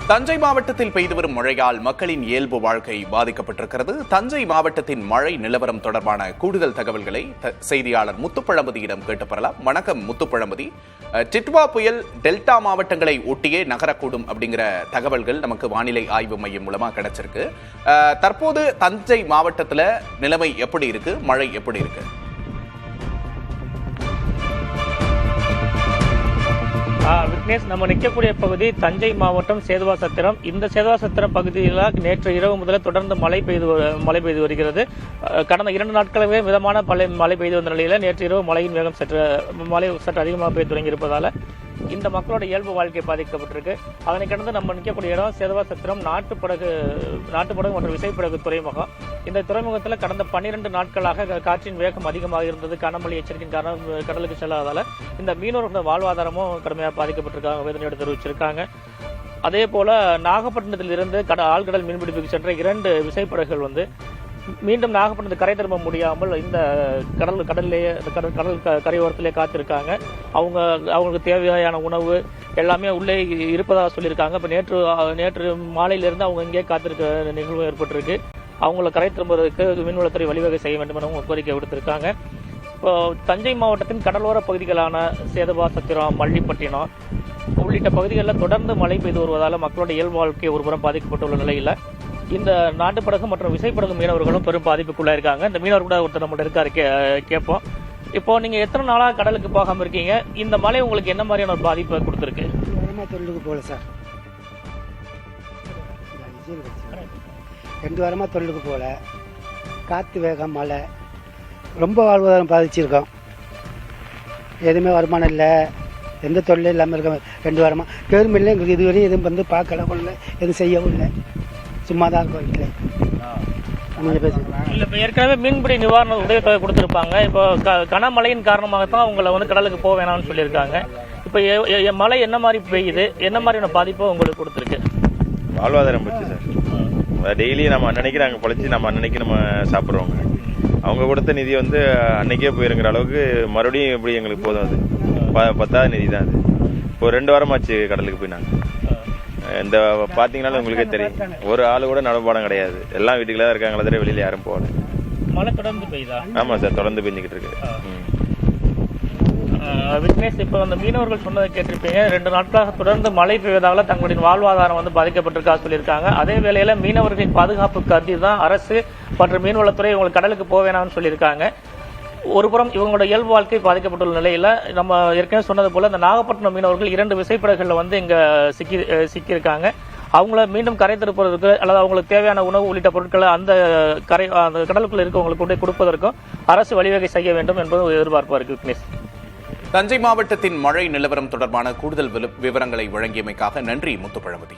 தஞ்சை மாவட்டத்தில் பெய்து வரும் மழையால் மக்களின் இயல்பு வாழ்க்கை பாதிக்கப்பட்டிருக்கிறது. தஞ்சை மாவட்டத்தின் மழை நிலவரம் தொடர்பான கூடுதல் தகவல்களை செய்தியாளர் முத்துப்பழம்பதியிடம் கேட்டு பெறலாம். வணக்கம் முத்துப்பழம்பதி. டிட்வா புயல் டெல்டா மாவட்டங்களை ஒட்டியே நகரக்கூடும் அப்படிங்கிற தகவல்கள் நமக்கு வானிலை ஆய்வு மையம் மூலமா கிடைச்சிருக்கு. தற்போது தஞ்சை மாவட்டத்தில் நிலைமை எப்படி இருக்கு, மழை எப்படி இருக்கு? விக்னேஷ், நம்ம நிற்கக்கூடிய பகுதி தஞ்சை மாவட்டம் சேதுவாசத்திரம். இந்த சேதுவாசத்திரம் பகுதியில் நேற்று இரவு முதல்ல தொடர்ந்து மழை பெய்து வருகிறது. கடந்த 2 நாட்களவே மிதமான மழை பெய்து வந்த நிலையில் நேற்று இரவு மழையின் வேகம் சற்று அதிகமாக பெய்து தொடங்கி இருப்பதால் இந்த மக்களோட இயல்பு வாழ்க்கை பாதிக்கப்பட்டிருக்கு. அதனை கடந்து நம்ம நிற்கக்கூடிய இடம் சேதுவாசத்திரம் நாட்டுப்படகு மற்றும் விசைப்படகு துறைமுகம். இந்த துறைமுகத்தில் கடந்த 12 நாட்களாக காற்றின் வேகம் அதிகமாக இருந்தது. கனமழை எச்சரிக்கையின் காரணம் கடலுக்கு செல்லாததால் இந்த மீனவர்களோட வாழ்வாதாரமும் கடுமையாக பாதிக்கப்பட்டிருக்காங்க, வேதனையோடு தெரிவிச்சிருக்காங்க. அதே போல நாகப்பட்டினத்தில் இருந்து ஆழ்கடல் மீன்பிடிப்புக்கு சென்ற 2 விசைப்படகுகள் மீண்டும் நாகப்பட்டினத்தை கரை திரும்ப முடியாமல் இந்த கடல் கரையோரத்திலே காத்திருக்காங்க. அவங்களுக்கு தேவையான உணவு எல்லாமே உள்ளே இருப்பதாக சொல்லியிருக்காங்க. இப்போ நேற்று மாலையிலிருந்து அவங்க இங்கே காத்திருக்க நிகழ்வு ஏற்பட்டிருக்கு. அவங்கள கரை திரும்புவதற்கு மீன்வளத்துறை வழிவகை செய்ய வேண்டும் என கோரிக்கை விடுத்திருக்காங்க. இப்போ தஞ்சை மாவட்டத்தின் கடலோர பகுதிகளான சேதுவாசத்திரம், மல்லிப்பட்டினம் உள்ளிட்ட பகுதிகளில் தொடர்ந்து மழை பெய்து வருவதால் மக்களோட இயல்பு வாழ்க்கை ஒருபுறம் பாதிக்கப்பட்டுள்ள நிலையில் இந்த நாட்டுப்படகு மற்றும் விசைப்படகு மீனவர்களும் பெரும் பாதிப்புக்குள்ளாயிருக்காங்க. இந்த மீனவர் கூட ஒருத்தர் நம்மகிட்ட இருக்காரு, கேட்போம். இப்போ நீங்க எத்தனை நாளா கடலுக்கு போகாம இருக்கீங்க? இந்த மழை உங்களுக்கு என்ன மாதிரியான ஒரு பாதிப்பை கொடுத்துருக்கு? தொழிலுக்கு போகல சார், 2 வாரமா தொழிலுக்கு போகல. காற்று வேகம், மழை ரொம்ப வாழ்வாதாரம் பாதிச்சிருக்கோம். எதுவுமே வருமானம் இல்லை, எந்த தொழிலும் இல்லாமல் இருக்க 2 வாரமாக. கவர்மெண்ட்ல இல்லை, எங்களுக்கு இதுவரையும் எதுவும் பார்க்கல, எதுவும் செய்யவும் இல்லை, சும்மா தான் இருக்கும் வீட்டில். இல்லை, இப்போ ஏற்கனவே மீன்பிடி நிவாரண உதவித்தொகை கொடுத்துருப்பாங்க. இப்போ கனமழையின் காரணமாகத்தான் அவங்கள கடலுக்கு போக வேணாம்னு சொல்லியிருக்காங்க. இப்போ மழை என்ன மாதிரி பெய்யுது, என்ன மாதிரியான பாதிப்போ உங்களுக்கு கொடுத்துருக்கு? வாழ்வாதாரம் போச்சு சார். டெய்லி நம்ம அன்னன்னைக்கு நாங்கள் பொழைச்சி நம்ம அன்னன்னைக்கு நம்ம சாப்பிட்றோங்க. அவங்க கொடுத்த நிதி அன்னைக்கே போயிருங்கிற அளவுக்கு மறுபடியும் எப்படி எங்களுக்கு போதும். அது 10வது நிதி தான். அது இப்போ 2 வாரமாச்சு கடலுக்கு போய் நாங்கள். இந்த பார்த்தீங்கன்னாலும் உங்களுக்கே தெரியும், ஒரு ஆள் கூட நடப்பாடம் கிடையாது. எல்லாம் வீட்டுக்குள்ள தான் இருக்காங்களே தவிர வெளியில யாரும் போகல. மழை தொடர்ந்து பெய்யுதா? ஆமாம் சார், தொடர்ந்து பெஞ்சிக்கிட்டு இருக்கு. விக்னேஷ், இப்போ அந்த மீனவர்கள் சொன்னதை கேட்டிருப்பீங்க. 2 நாட்களாக தொடர்ந்து மழை பெய்வதால தங்களுடைய வாழ்வாதாரம் பாதிக்கப்பட்டிருக்கா சொல்லியிருக்காங்க. அதே வேளையில மீனவர்களின் பாதுகாப்பு கருதி தான் அரசு மற்றும் மீன்வளத்துறை இவங்களுக்கு கடலுக்கு போக வேணாம்னு சொல்லியிருக்காங்க. ஒருபுறம் இவங்களோட இயல்பு வாழ்க்கை பாதிக்கப்பட்டுள்ள நிலையில நம்ம ஏற்கனவே சொன்னது போல இந்த நாகப்பட்டினம் மீனவர்கள் 2 விசைப்படகுகளில் இங்க சிக்கியிருக்காங்க. அவங்கள மீண்டும் கரை திருப்புறதுக்கு அல்லது அவங்களுக்கு தேவையான உணவு உள்ளிட்ட பொருட்களை அந்த கடலுக்குள்ள இருக்கவங்களுக்கு கொண்டு கொடுப்பதற்கும் அரசு வழிவகை செய்ய வேண்டும் என்பது எதிர்பார்ப்பா இருக்கு. விக்னேஷ், தஞ்சை மாவட்டத்தின் மழை நிலவரம் தொடர்பான கூடுதல் விவரங்களை வழங்கியமைக்காக நன்றி முத்துப்பழம்பதி.